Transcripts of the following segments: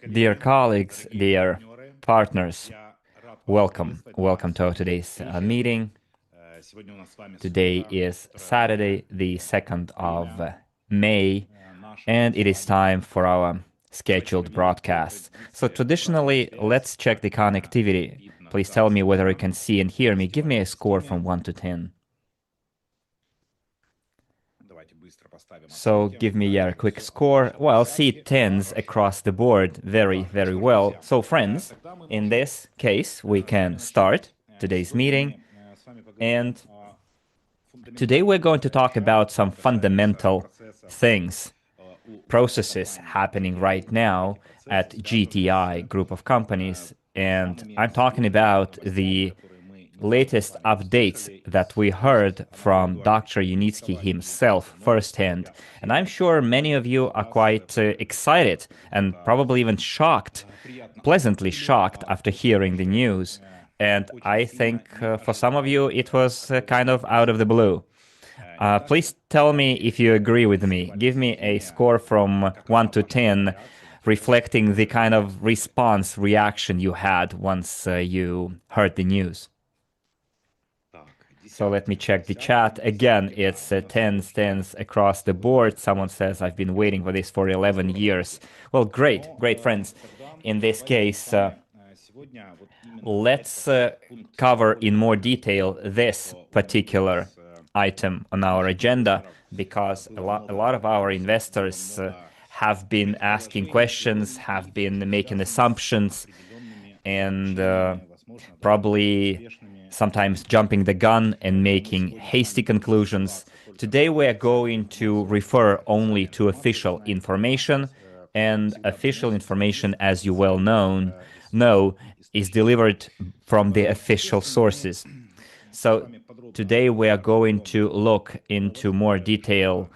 Dear colleagues, dear partners, welcome. Welcome to today's meeting. Today is Saturday, the 2nd of May, and it is time for our scheduled broadcast. So traditionally, let's check the connectivity. Please tell me whether you can see and hear me. Give me a score from 1 to 10. So give me a quick score. Well, see tens across the board very, very well. So friends, in this case, we can start today's meeting. And today we're going to talk about some fundamental things, processes happening right now at GTI group of companies. And I'm talking about the latest updates that we heard from Dr. Yunitsky himself firsthand. And I'm sure many of you are quite excited and probably even shocked, pleasantly shocked after hearing the news. And I think for some of you it was kind of out of the blue. Please tell me if you agree with me. Give me a score from 1 to 10 reflecting the kind of response, reaction you had once you heard the news. So let me check the chat. Again, it's tens across the board. Someone says, I've been waiting for this for 11 years. Well, great friends. In this case, let's cover in more detail this particular item on our agenda, because a lot of our investors have been asking questions, have been making assumptions, and probably sometimes jumping the gun and making hasty conclusions. Today we are going to refer only to official information, and official information, as you well know, is delivered from the official sources. So today we are going to look into more detail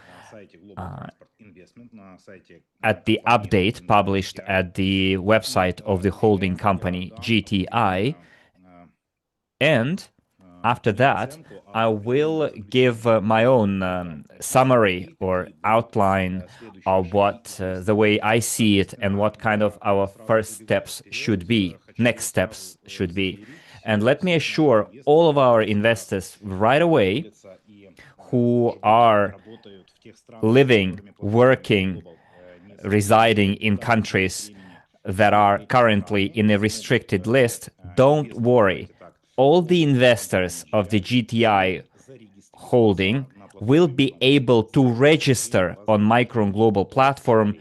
at the update published at the website of the holding company GTI. And after that, I will give my own summary or outline of what the way I see it and what kind of our first steps should be, next steps should be. And let me assure all of our investors right away who are living, working, residing in countries that are currently in a restricted list, don't worry. All the investors of the GTI holding will be able to register on Micron Global platform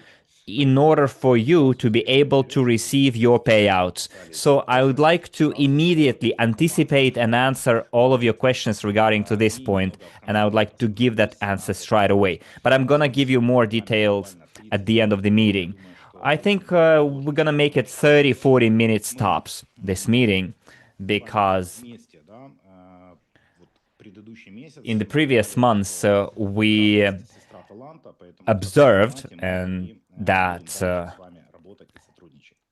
in order for you to be able to receive your payouts. So I would like to immediately anticipate and answer all of your questions regarding to this point, and I would like to give that answer straight away. But I'm gonna give you more details at the end of the meeting. I think we're gonna make it 30-40 minutes tops, this meeting, because in the previous months we observed and that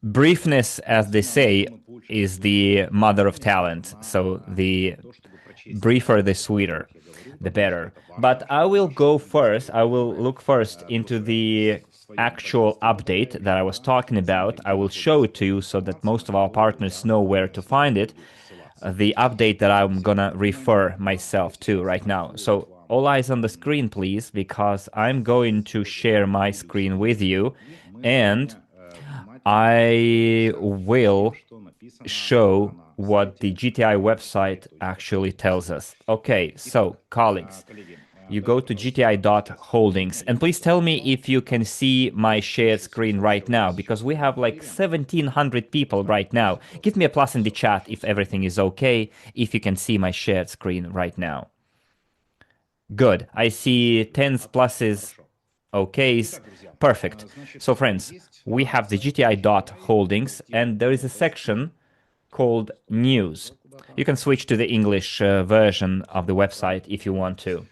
briefness, as they say, is the mother of talent. So the briefer, the sweeter, the better. But I will go first. I will look first into the actual update that I was talking about. I will show it to you so that most of our partners know where to find it. The update that I'm gonna refer myself to right now. So all eyes on the screen, please, because I'm going to share my screen with you, and I will show what the GTI website actually tells us. Okay, so colleagues, you go to gti.holdings, and please tell me if you can see my shared screen right now, because we have like 1,700 people right now. Give me a plus in the chat if everything is okay, if you can see my shared screen right now. Good. I see tens, pluses, okays. Perfect. So friends, we have the GTI.holdings, and there is a section called News. You can switch to the English version of the website if you want to.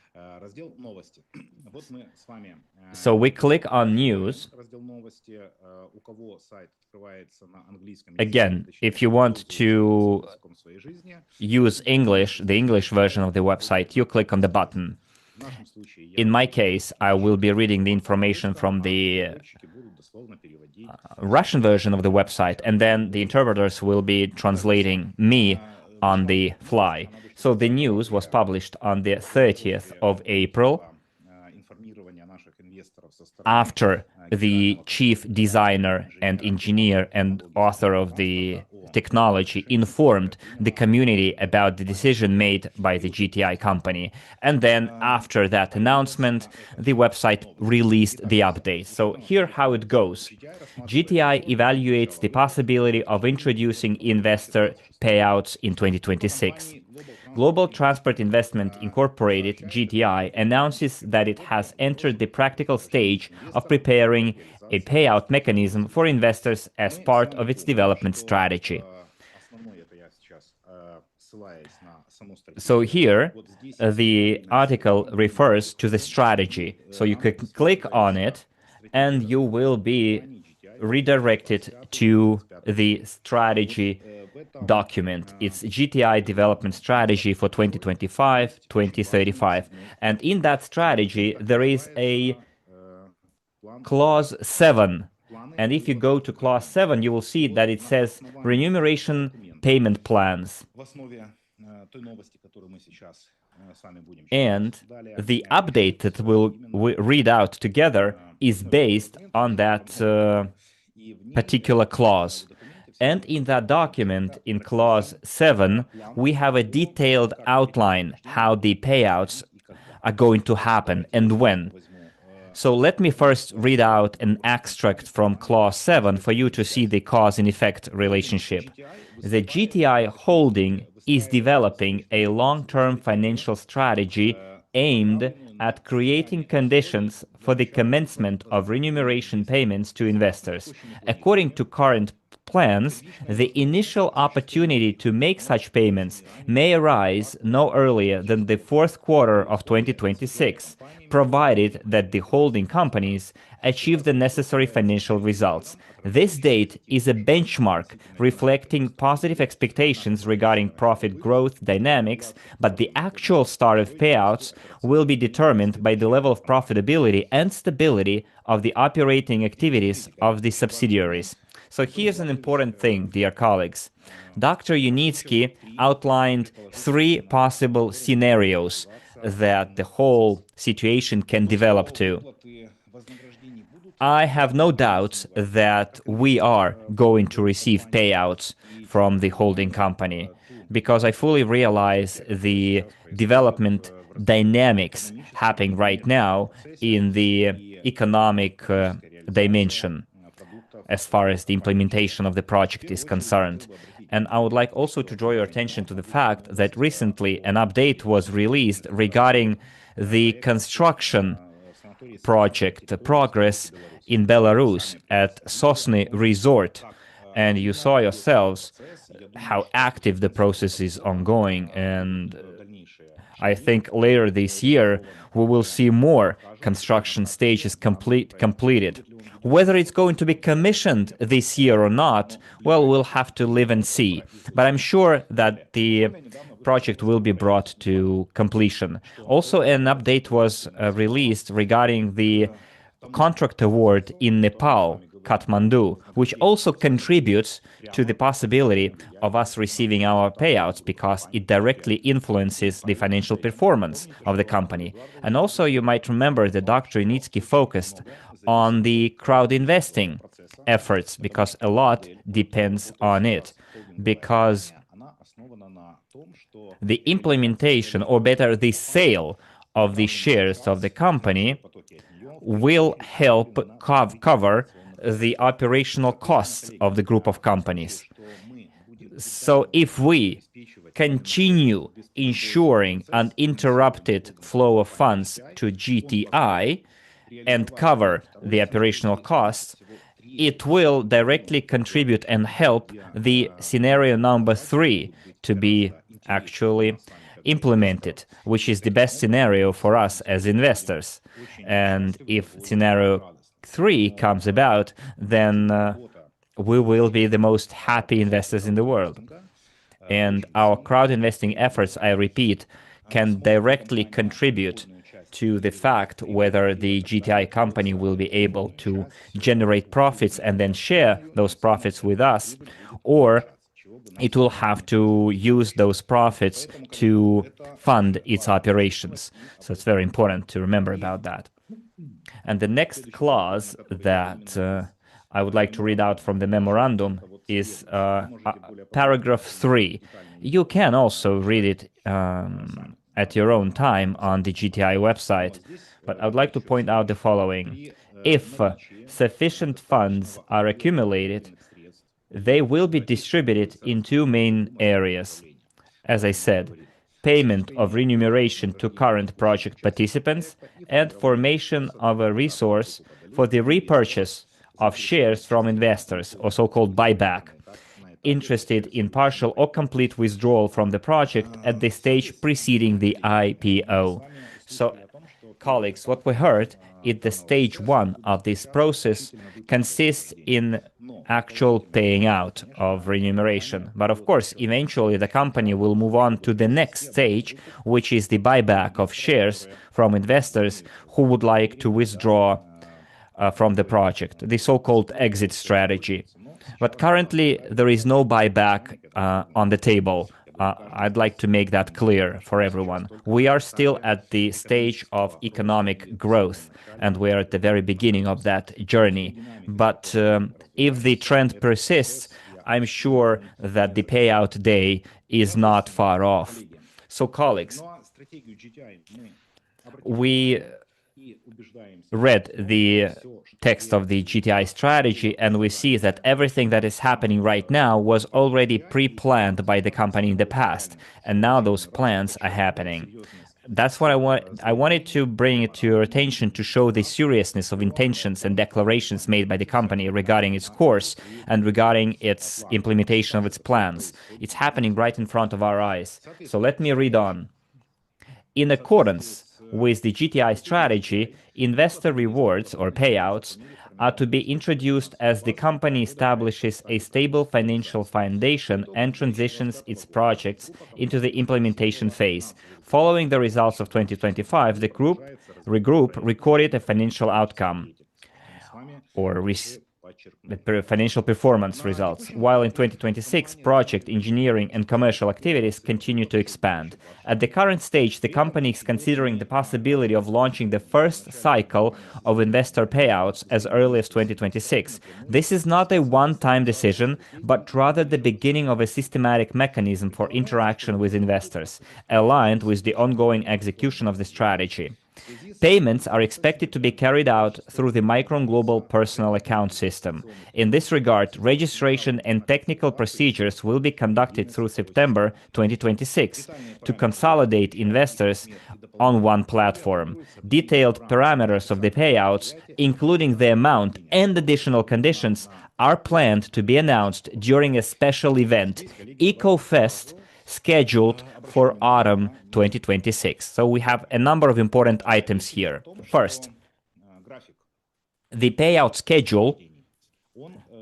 So we click on News. Again, if you want to use English, the English version of the website, you click on the button. In my case, I will be reading the information from the Russian version of the website, and then the interpreters will be translating me on the fly. So the news was published on the 30th of April, after the chief designer and engineer and author of the technology informed the community about the decision made by the GTI company. And then after that announcement, the website released the update. So here how it goes. GTI evaluates the possibility of introducing investor payouts in 2026. Global Transport Investment Incorporated, GTI, announces that it has entered the practical stage of preparing a payout mechanism for investors as part of its development strategy. So here, the article refers to the strategy. So you can click on it, and you will be redirected to the strategy document. It's GTI development strategy for 2025-2035. And in that strategy, there is a clause 7. And if you go to clause 7, you will see that it says remuneration payment plans. And the update that we'll read out together is based on that particular clause. And in that document, in clause 7, we have a detailed outline how the payouts are going to happen and when. So let me first read out an extract from clause 7 for you to see the cause and effect relationship. The GTI holding is developing a long-term financial strategy aimed at creating conditions for the commencement of remuneration payments to investors. According to current plans, the initial opportunity to make such payments may arise no earlier than the fourth quarter of 2026, provided that the holding companies achieve the necessary financial results. This date is a benchmark reflecting positive expectations regarding profit growth dynamics, but the actual start of payouts will be determined by the level of profitability and stability of the operating activities of the subsidiaries. So here's an important thing, dear colleagues. Dr. Yunitsky outlined 3 possible scenarios that the whole situation can develop to. I have no doubts that we are going to receive payouts from the holding company, because I fully realize the development dynamics happening right now in the economic dimension as far as the implementation of the project is concerned. And I would like also to draw your attention to the fact that recently an update was released regarding the construction project progress in Belarus at Sosny Resort. And you saw yourselves how active the process is ongoing, and I think later this year we will see more construction stages completed. Whether it's going to be commissioned this year or not, well, we'll have to live and see. But I'm sure that the project will be brought to completion. Also, an update was released regarding the contract award in Nepal, Kathmandu, which also contributes to the possibility of us receiving our payouts because it directly influences the financial performance of the company. And also you might remember that Dr. Yunitsky focused on the crowd investing efforts because a lot depends on it. Because the implementation, or better, the sale of the shares of the company will help cover the operational costs of the group of companies. So if we continue ensuring uninterrupted flow of funds to GTI and cover the operational costs, it will directly contribute and help the scenario number 3 to be actually implemented, which is the best scenario for us as investors. And if scenario 3 comes about, then we will be the most happy investors in the world. And our crowd investing efforts, I repeat, can directly contribute to the fact whether the GTI company will be able to generate profits and then share those profits with us, or it will have to use those profits to fund its operations. So it's very important to remember about that. And the next clause that I would like to read out from the memorandum is paragraph 3. You can also read it at your own time on the GTI website, but I would like to point out the following. If sufficient funds are accumulated, they will be distributed in two main areas. As I said, payment of remuneration to current project participants and formation of a resource for the repurchase of shares from investors, or so-called buyback, interested in partial or complete withdrawal from the project at the stage preceding the IPO. So, colleagues, what we heard is the stage 1 of this process consists in actual paying out of remuneration. But of course, eventually the company will move on to the next stage, which is the buyback of shares from investors who would like to withdraw from the project, the so-called exit strategy. But currently, there is no buyback on the table. I'd like to make that clear for everyone. We are still at the stage of economic growth, and we are at the very beginning of that journey. But if the trend persists, I'm sure that the payout day is not far off. So, colleagues, we read the text of the GTI strategy, and we see that everything that is happening right now was already pre-planned by the company in the past, and now those plans are happening. That's what I wanted to bring it to your attention to show the seriousness of intentions and declarations made by the company regarding its course and regarding its implementation of its plans. It's happening right in front of our eyes. So let me read on. In accordance with the GTI strategy, investor rewards or payouts are to be introduced as the company establishes a stable financial foundation and transitions its projects into the implementation phase. Following the results of 2025, the group recorded a financial outcome or the financial performance results, while in 2026, project, engineering, and commercial activities continue to expand. At the current stage, the company is considering the possibility of launching the first cycle of investor payouts as early as 2026. This is not a one-time decision, but rather the beginning of a systematic mechanism for interaction with investors, aligned with the ongoing execution of the strategy. Payments are expected to be carried out through the Micron Global personal account system. In this regard, registration and technical procedures will be conducted through September 2026 to consolidate investors on one platform. Detailed parameters of the payouts, including the amount and additional conditions, are planned to be announced during a special event, EcoFest, scheduled for autumn 2026. So we have a number of important items here. First, the payout schedule,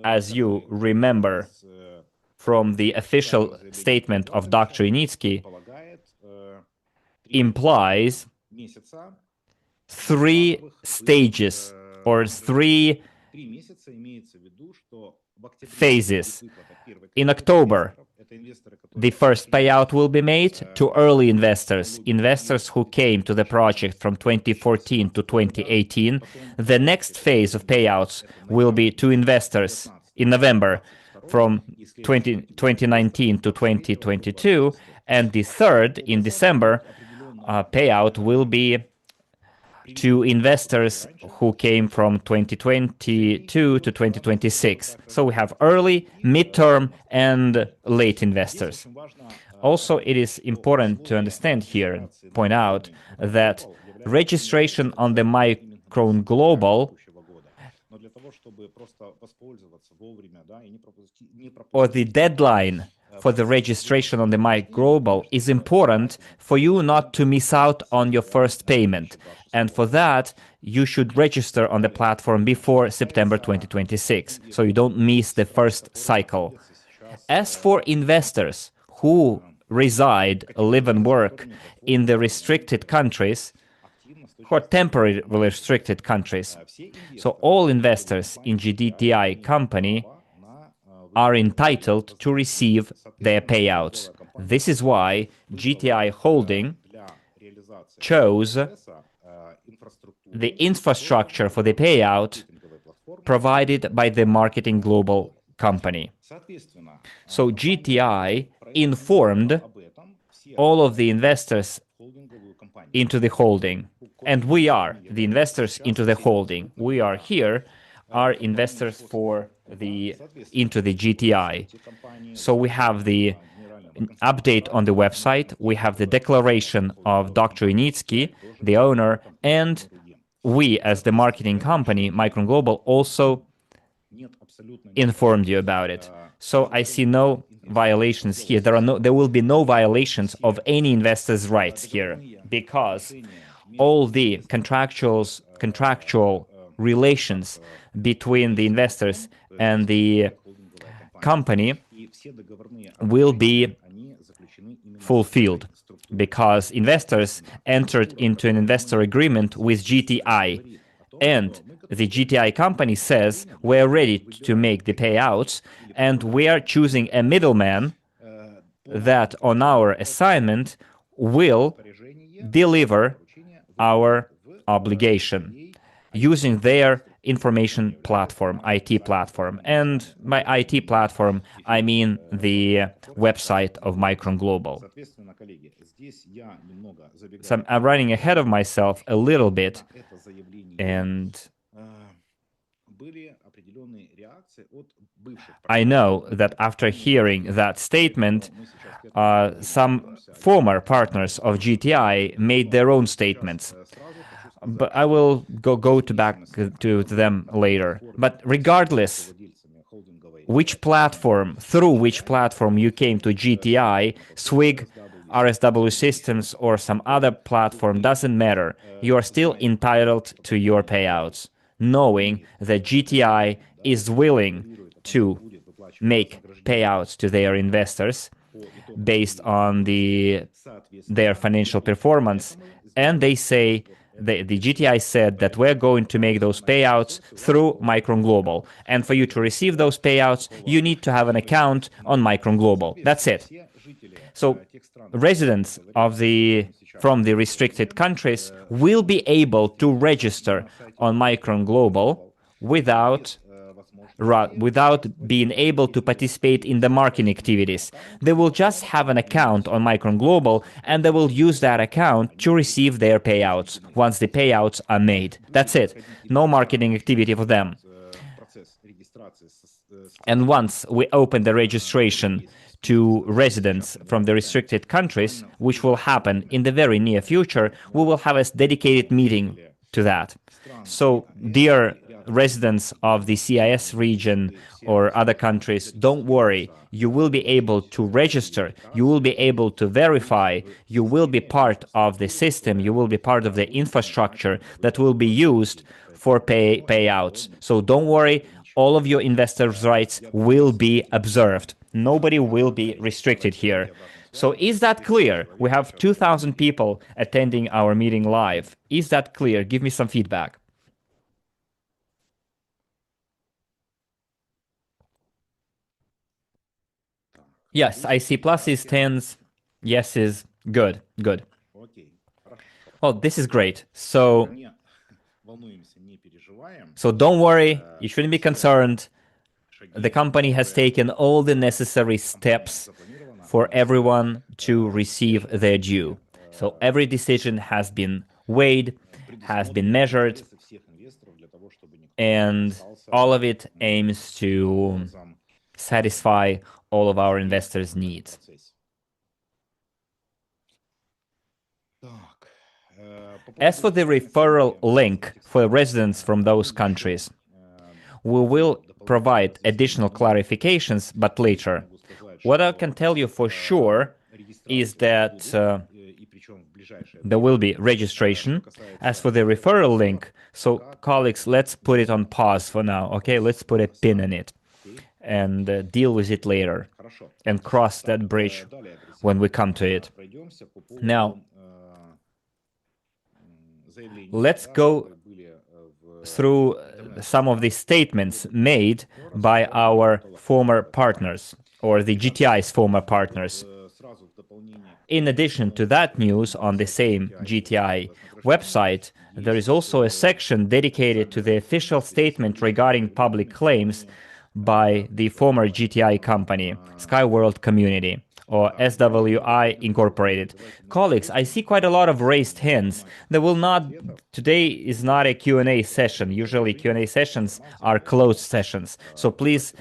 as you remember from the official statement of Dr. Yunitsky, implies 3 stages or 3 phases. In October, the first payout will be made to early investors, investors who came to the project from 2014 to 2018. The next phase of payouts will be to investors in November from 2019 to 2022, and the third, in December, payout will be to investors who came from 2022 to 2026. So we have early, midterm, and late investors. Also, it is important to understand here and point out that registration on the Micron Global or the deadline for the registration on the Micron Global is important for you not to miss out on your first payment. And for that, you should register on the platform before September 2026, so you don't miss the first cycle. As for investors who reside, live, and work in the restricted countries, who are temporarily restricted countries. So all investors in GTI company are entitled to receive their payouts. This is why GTI Holding chose the infrastructure for the payout provided by the Micron Global company. So GTI informed all of the investors into the holding, and we are the investors into the holding. We are here, are investors into the GTI. So we have the update on the website, we have the declaration of Dr. Yunitsky, the owner, and we, as the marketing company, Micron Global, also informed you about it. So I see no violations here. There will be no violations of any investor's rights here, because all the contractual relations between the investors and the company will be fulfilled, because investors entered into an investor agreement with GTI, and the GTI company says we're ready to make the payouts, and we are choosing a middleman that on our assignment will deliver our obligation using their information platform, IT platform. And by IT platform, I mean the website of Micron Global. So I'm running ahead of myself a little bit, and I know that after hearing that statement, some former partners of GTI made their own statements. But I will go back to them later. But regardless, through which platform you came to GTI, SWIG, RSW Systems, or some other platform, doesn't matter. You are still entitled to your payouts, knowing that GTI is willing to make payouts to their investors based on their financial performance. And they say, the GTI said that we're going to make those payouts through Micron Global. And for you to receive those payouts, you need to have an account on Micron Global. That's it. So residents from the restricted countries will be able to register on Micron Global without being able to participate in the marketing activities. They will just have an account on Micron Global, and they will use that account to receive their payouts once the payouts are made. That's it. No marketing activity for them. And once we open the registration to residents from the restricted countries, which will happen in the very near future, we will have a dedicated meeting to that. So, dear residents of the CIS region or other countries, don't worry. You will be able to register, you will be able to verify, you will be part of the system, you will be part of the infrastructure that will be used for payouts. So don't worry, all of your investors' rights will be observed. Nobody will be restricted here. So is that clear? We have 2,000 people attending our meeting live. Is that clear? Give me some feedback. Yes, I see pluses, tens, yeses. Good, good. Well, this is great. So don't worry, you shouldn't be concerned. The company has taken all the necessary steps for everyone to receive their due. So every decision has been weighed, has been measured, and all of it aims to satisfy all of our investors' needs. As for the referral link for residents from those countries, we will provide additional clarifications, but later. What I can tell you for sure is that there will be registration. As for the referral link, so colleagues, let's put it on pause for now, okay? Let's put a pin in it and deal with it later and cross that bridge when we come to it. Now, Let's go through some of the statements made by our former partners, or the GTI's former partners. In addition to that news on the same GTI website, there is also a section dedicated to the official statement regarding public claims by the former GTI company, Skyworld Community, or SWI Incorporated. Colleagues, I see quite a lot of raised hands. Today is not a Q&A session. Usually Q&A sessions are closed sessions. So please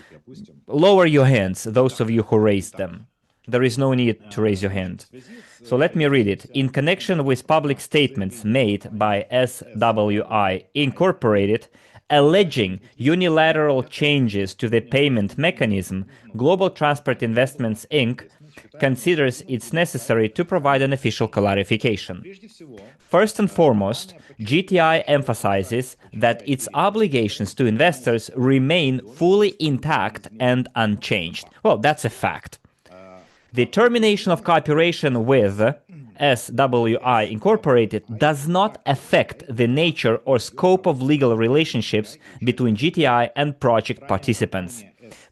lower your hands, those of you who raised them. There is no need to raise your hand. So let me read it. In connection with public statements made by SWI Incorporated, alleging unilateral changes to the payment mechanism, Global Transport Investments Inc. considers it's necessary to provide an official clarification. First and foremost, GTI emphasizes that its obligations to investors remain fully intact and unchanged. Well, that's a fact. The termination of cooperation with SWI Incorporated does not affect the nature or scope of legal relationships between GTI and project participants.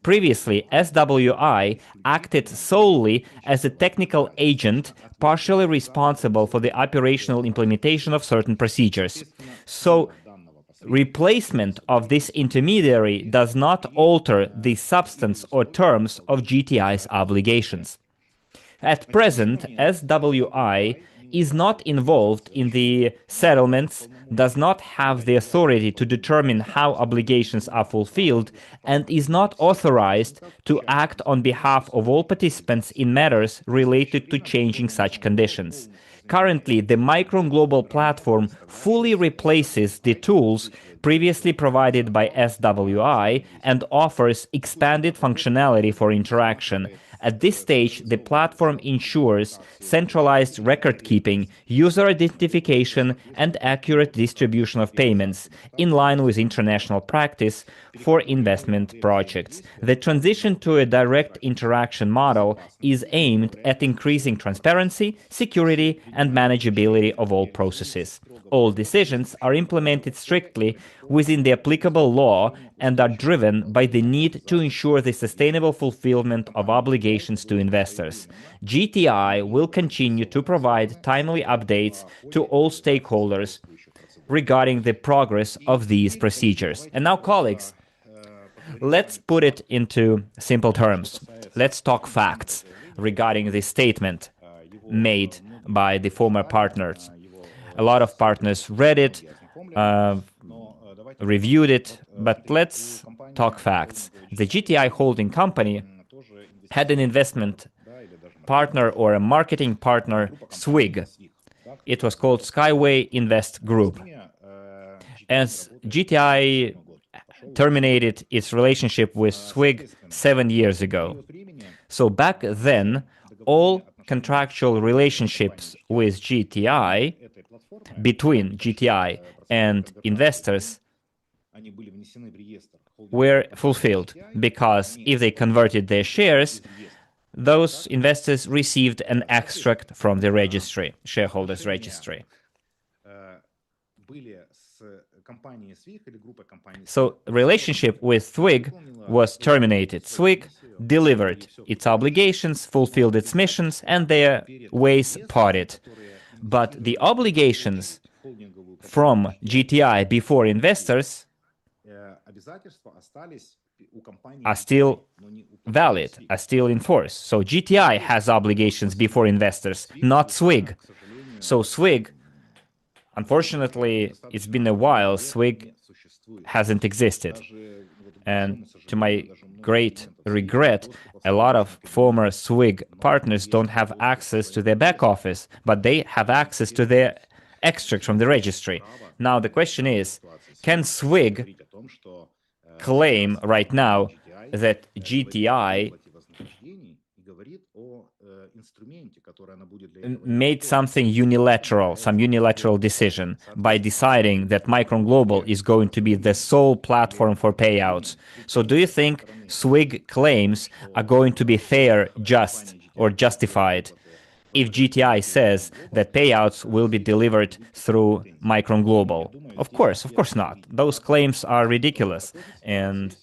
Previously, SWI acted solely as a technical agent, partially responsible for the operational implementation of certain procedures. So, replacement of this intermediary does not alter the substance or terms of GTI's obligations. At present, SWI is not involved in the settlements, does not have the authority to determine how obligations are fulfilled, and is not authorized to act on behalf of all participants in matters related to changing such conditions. Currently, the Micron Global platform fully replaces the tools previously provided by SWI and offers expanded functionality for interaction. At this stage, the platform ensures centralized record-keeping, user identification, and accurate distribution of payments, in line with international practice for investment projects. The transition to a direct interaction model is aimed at increasing transparency, security, and manageability of all processes. All decisions are implemented strictly within the applicable law and are driven by the need to ensure the sustainable fulfillment of obligations to investors. GTI will continue to provide timely updates to all stakeholders regarding the progress of these procedures. And now, colleagues, let's put it into simple terms. Let's talk facts regarding the statement made by the former partners. A lot of partners read it, reviewed it, but let's talk facts. The GTI holding company had an investment partner or a marketing partner, SWIG. It was called Skyway Invest Group. As GTI terminated its relationship with SWIG 7 years ago. So back then, all contractual relationships with GTI, between GTI and investors, were fulfilled, because if they converted their shares, those investors received an extract from the registry, shareholders registry. So relationship with SWIG was terminated. SWIG delivered its obligations, fulfilled its missions, and their ways parted. But the obligations from GTI before investors are still valid, are still in force. So GTI has obligations before investors, not SWIG. So SWIG, unfortunately, it's been a while, SWIG hasn't existed. And to my great regret, a lot of former SWIG partners don't have access to their back office, but they have access to their extract from the registry. Now the question is, can SWIG claim right now that GTI made something unilateral, some unilateral decision by deciding that Micron Global is going to be the sole platform for payouts? So do you think SWIG claims are going to be fair, just, or justified? if GTI says that payouts will be delivered through Micron Global. Of course not. Those claims are ridiculous. And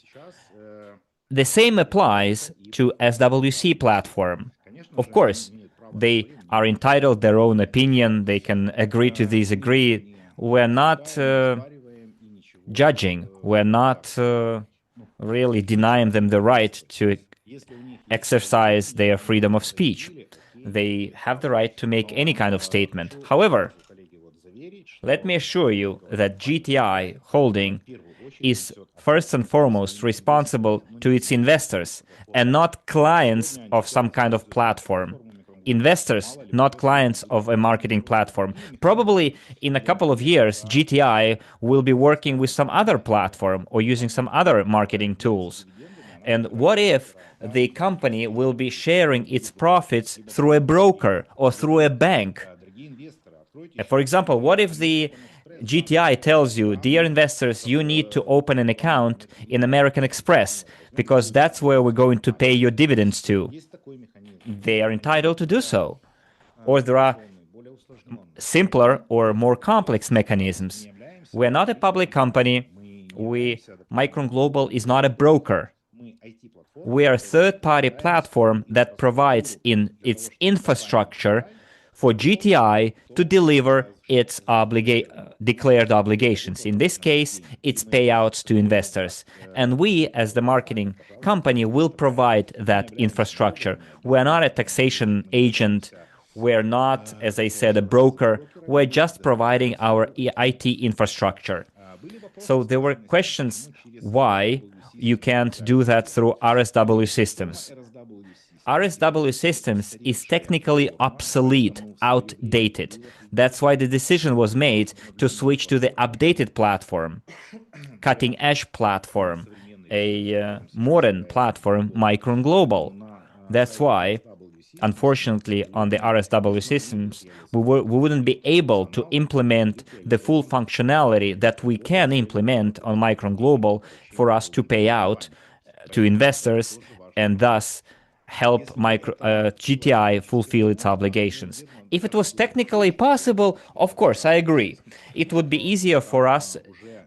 the same applies to SWC platform. Of course, they are entitled their own opinion. They can agree to disagree. We're not judging. We're not really denying them the right to exercise their freedom of speech. They have the right to make any kind of statement. However, let me assure you that GTI Holding is first and foremost responsible to its investors and not clients of some kind of platform. Investors, not clients of a marketing platform. Probably in a couple of years, GTI will be working with some other platform or using some other marketing tools. And what if the company will be sharing its profits through a broker or through a bank? For example, what if the GTI tells you, dear investors, you need to open an account in American Express because that's where we're going to pay your dividends to? They are entitled to do so. Or there are simpler or more complex mechanisms. We're not a public company. Micron Global is not a broker. We are a third-party platform that provides in its infrastructure for GTI to deliver its declared obligations. In this case, its payouts to investors. And we, as the marketing company, will provide that infrastructure. We're not a taxation agent. We're not, as I said, a broker. We're just providing our IT infrastructure. So there were questions why you can't do that through RSW systems. RSW systems is technically obsolete, outdated. That's why the decision was made to switch to the updated platform, cutting-edge platform, a modern platform, Micron Global. That's why, unfortunately, on the RSW systems, we wouldn't be able to implement the full functionality that we can implement on Micron Global for us to pay out to investors and thus help GTI fulfill its obligations. If it was technically possible, of course, I agree. It would be easier for us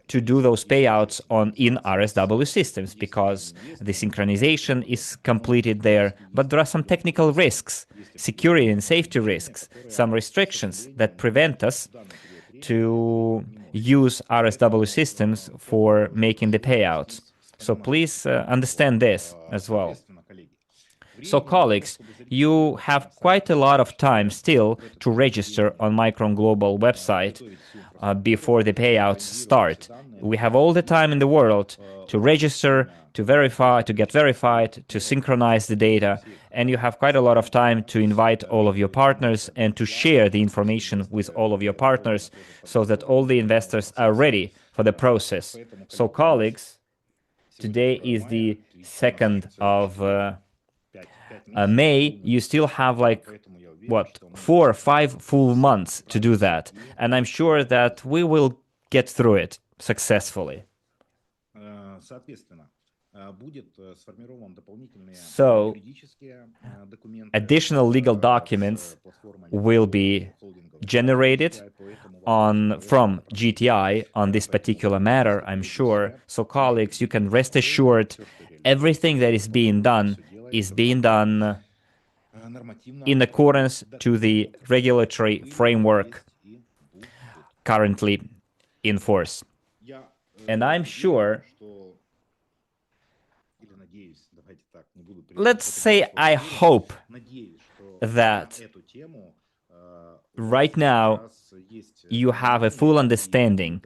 to do those payouts in RSW systems because the synchronization is completed there, but there are some technical risks, security and safety risks, some restrictions that prevent us to use RSW systems for making the payouts. So please understand this as well. So colleagues, you have quite a lot of time still to register on Micron Global website before the payouts start. We have all the time in the world to register, to verify, to get verified, to synchronize the data, and you have quite a lot of time to invite all of your partners and to share the information with all of your partners so that all the investors are ready for the process. So colleagues, today is the 2nd of May. You still have 4 or 5 full months to do that, and I'm sure that we will get through it successfully. So additional legal documents will be generated from GTI on this particular matter, I'm sure. So colleagues, you can rest assured everything that is being done in accordance to the regulatory framework currently in force. And I'm sure, let's say I hope that right now you have a full understanding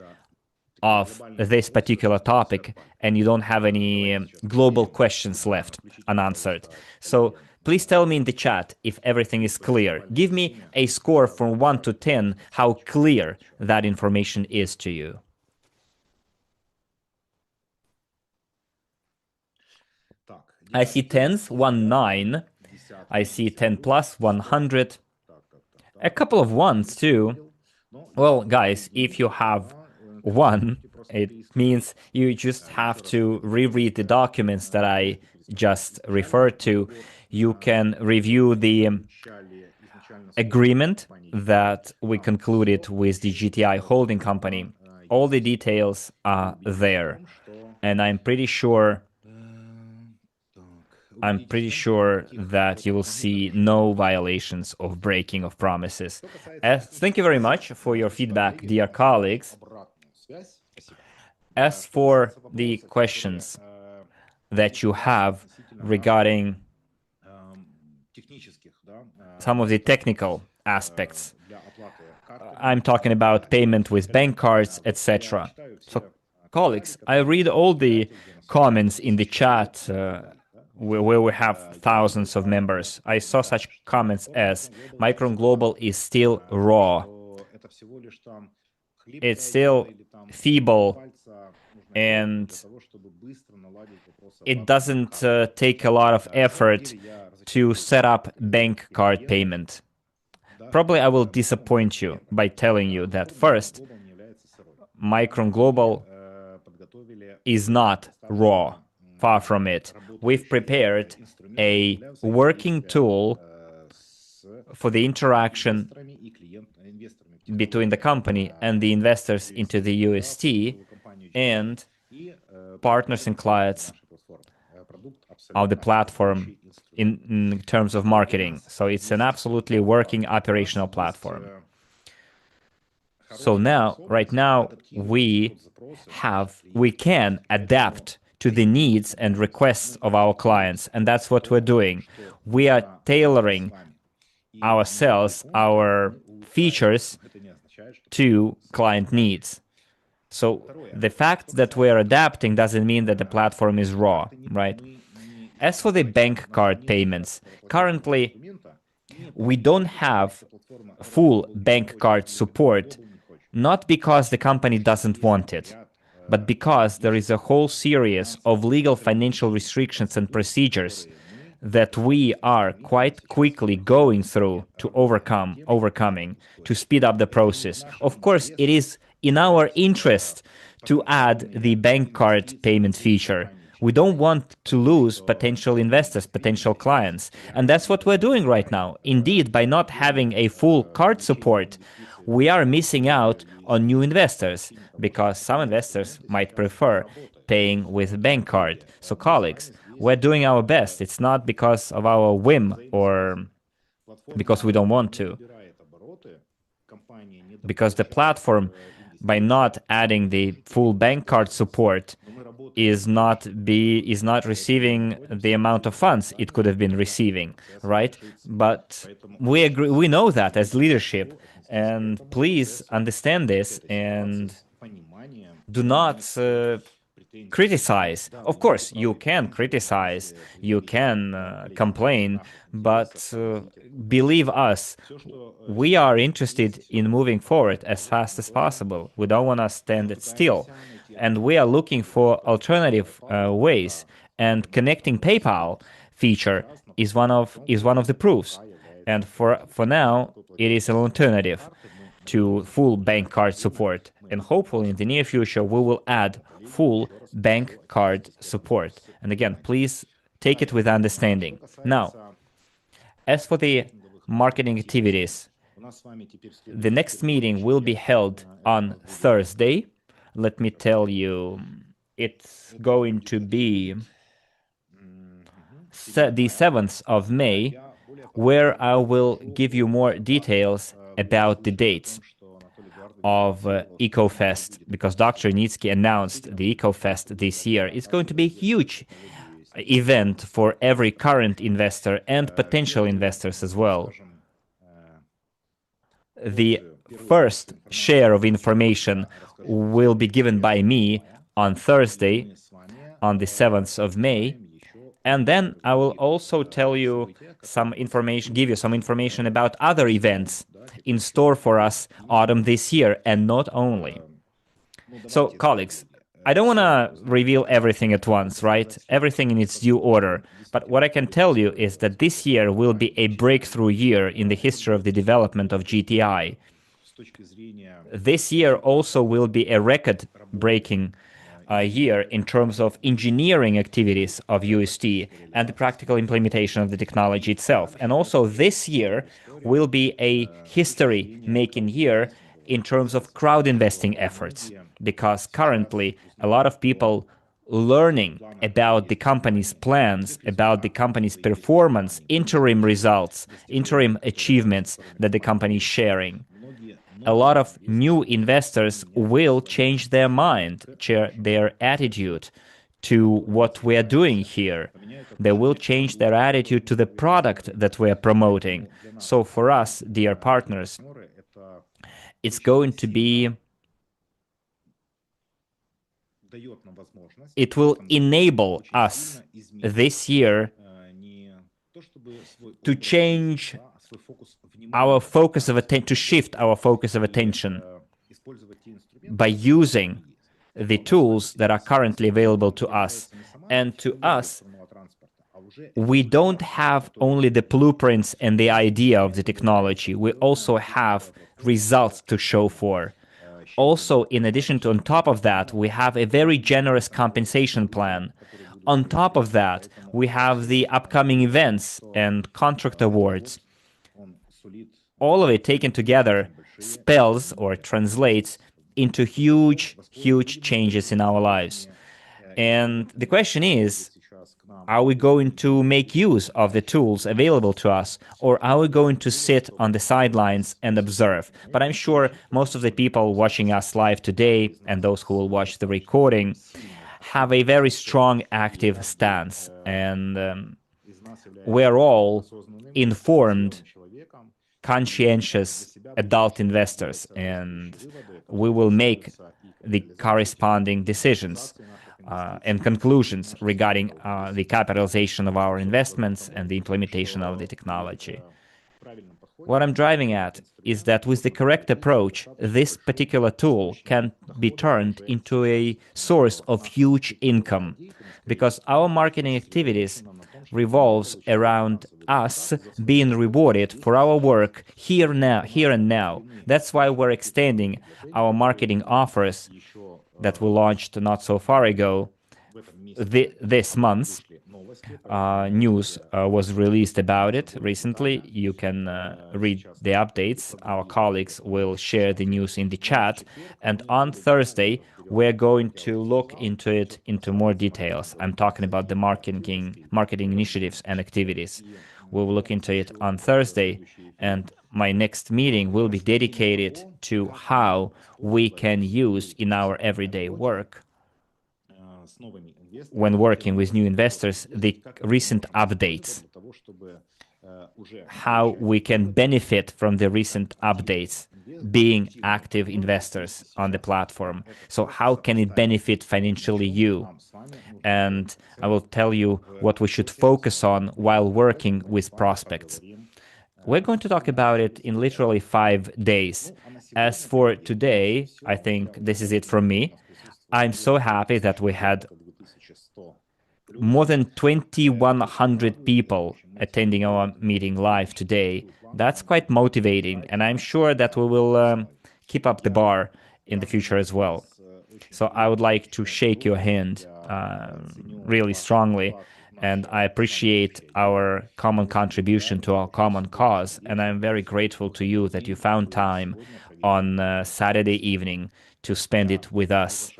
of this particular topic and you don't have any global questions left unanswered. So please tell me in the chat if everything is clear. Give me a score from 1 to 10 how clear that information is to you. I see 10s, 1, 9. I see 10 plus, 100. A couple of 1s too. Well, guys, if you have 1, it means you just have to reread the documents that I just referred to. You can review the agreement that we concluded with the GTI holding company. All the details are there, and I'm pretty sure that you will see no violations of breaking of promises. Thank you very much for your feedback, dear colleagues. As for the questions that you have regarding some of the technical aspects, I'm talking about payment with bank cards, etc. So, colleagues, I read all the comments in the chat where we have thousands of members. I saw such comments as Micron Global is still raw. It's still feeble, and it doesn't take a lot of effort to set up bank card payment. Probably I will disappoint you by telling you that first, Micron Global is not raw. Far from it. We've prepared a working tool for the interaction between the company and the investors into the UST and partners and clients of the platform in terms of marketing. So it's an absolutely working operational platform. So now, right now, we can adapt to the needs and requests of our clients, and that's what we're doing. We are tailoring ourselves, our features, to client needs. So the fact that we're adapting doesn't mean that the platform is raw, right? As for the bank card payments, currently we don't have full bank card support, not because the company doesn't want it, but because there is a whole series of legal financial restrictions and procedures that we are quite quickly going through to overcoming, to speed up the process. Of course, it is in our interest to add the bank card payment feature. We don't want to lose potential investors, potential clients. And that's what we're doing right now. Indeed, by not having a full card support, we are missing out on new investors because some investors might prefer paying with a bank card. So colleagues, we're doing our best. It's not because of our whim or because we don't want to. Because the platform, by not adding the full bank card support, is not receiving the amount of funds it could have been receiving, right? But we agree, we know that as leadership, and please understand this and do not criticize. Of course, you can criticize, you can complain, but believe us, we are interested in moving forward as fast as possible. We don't want to stand still, and we are looking for alternative ways. And connecting PayPal feature is one of the proofs. And for now, it is an alternative to full bank card support. And hopefully in the near future, we will add full bank card support. And again, please take it with understanding. Now, as for the marketing activities, the next meeting will be held on Thursday. Let me tell you, it's going to be the 7th of May, where I will give you more details about the dates of EcoFest, because Dr. Yunitsky announced the EcoFest this year. It's going to be a huge event for every current investor and potential investors as well. The first share of information will be given by me on Thursday, on the 7th of May, and then I will also tell you some information, give you some information about other events in store for us autumn this year, and not only. So, colleagues, I don't want to reveal everything at once, right? Everything in its due order. But what I can tell you is that this year will be a breakthrough year in the history of the development of GTI. This year also will be a record-breaking year in terms of engineering activities of UST and the practical implementation of the technology itself. And also this year will be a history-making year in terms of crowd investing efforts, because currently a lot of people learning about the company's plans, about the company's performance, interim results, interim achievements that the company is sharing. A lot of new investors will change their mind, their attitude to what we are doing here. They will change their attitude to the product that we are promoting. So for us, dear partners, it's going to be, it will enable us this year to change our focus of attention, to shift our focus of attention by using the tools that are currently available to us. And to us, we don't have only the blueprints and the idea of the technology, we also have results to show for. Also, in addition to, on top of that, we have a very generous compensation plan. On top of that, we have the upcoming events and contract awards. All of it taken together spells or translates into huge, huge changes in our lives. And the question is, are we going to make use of the tools available to us, or are we going to sit on the sidelines and observe? But I'm sure most of the people watching us live today, and those who will watch the recording, have a very strong, active stance. And we're all informed, conscientious adult investors, and we will make the corresponding decisions and conclusions regarding the capitalization of our investments and the implementation of the technology. What I'm driving at is that with the correct approach, this particular tool can be turned into a source of huge income, because our marketing activities revolves around us being rewarded for our work here and now. That's why we're extending our marketing offers that we launched not so far ago. This month, news was released about it recently. You can read the updates. Our colleagues will share the news in the chat. And on Thursday, we're going to look into it into more details. I'm talking about the marketing initiatives and activities. We will look into it on Thursday, and my next meeting will be dedicated to how we can use in our everyday work, when working with new investors, the recent updates, how we can benefit from the recent updates, being active investors on the platform. So how can it benefit financially you? And I will tell you what we should focus on while working with prospects. We're going to talk about it in literally 5 days. As for today, I think this is it from me. I'm so happy that we had more than 2,100 people attending our meeting live today. That's quite motivating, and I'm sure that we will keep up the bar in the future as well. So I would like to shake your hand really strongly, and I appreciate our common contribution to our common cause, and I'm very grateful to you that you found time on Saturday evening to spend it with us.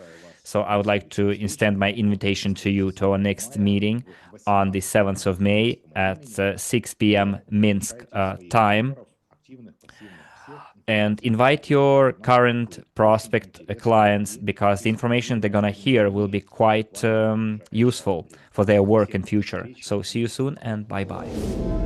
So I would like to extend my invitation to you to our next meeting on the 7th of May at 6 p.m. Minsk time. And invite your current prospect clients, because the information they're going to hear will be quite useful for their work and future. So see you soon, and bye-bye.